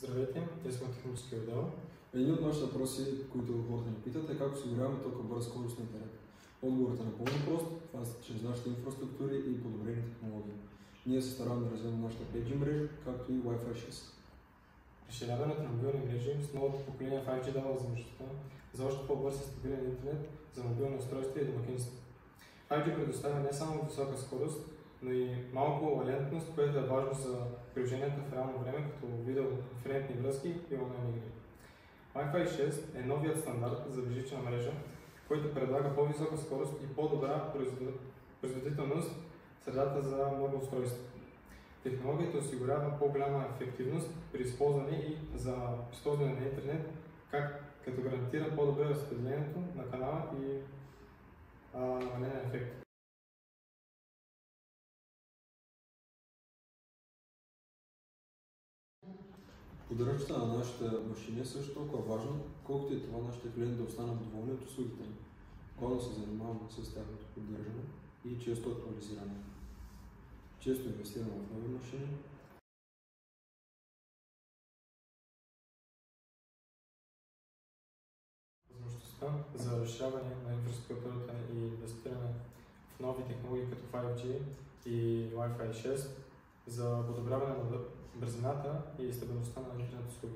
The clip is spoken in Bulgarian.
Здравейте, ние сме технически отдел. Един от нашите въпроси, които хората ни питат, е как осигуряваме толкова бърза скорост на интернет. Отговорът е напълно прост, това е чрез нашите инфраструктури и подобрени технологии. Ние се стараме да развиваме нашата 5G мрежа, както и Wi-Fi 6. Разширяването на мобилни мрежи с новото поколение 5G дава възможността за още по-бърз и стабилен интернет за мобилни устройства и домакинства. 5G предоставя не само висока скорост, но и малко латентност, което е важно за приложенията в реално време, като видеоконферентни връзки и онлайн игри. Wi-Fi 6 е новият стандарт за безжична мрежа, който предлага по-висока скорост и по-добра производителност в средата за много устройства. Технологията осигурява по-голяма ефективност при използване и за използване на интернет, като гарантира по-добре разпределението на канала и намален ефект. Поддръжката на нашите машини е също толкова важно, колкото и това нашите клиенти да останат доволни от услугите ни. Главно се занимаваме с тяхното поддържане и често актуализиране. Често инвестираме в нови машини. Възможността за разширяване на инфраструктурата и инвестиране в нови технологии като 5G и Wi-Fi 6 за подобряване на бързината и стабилността на интернет услуги.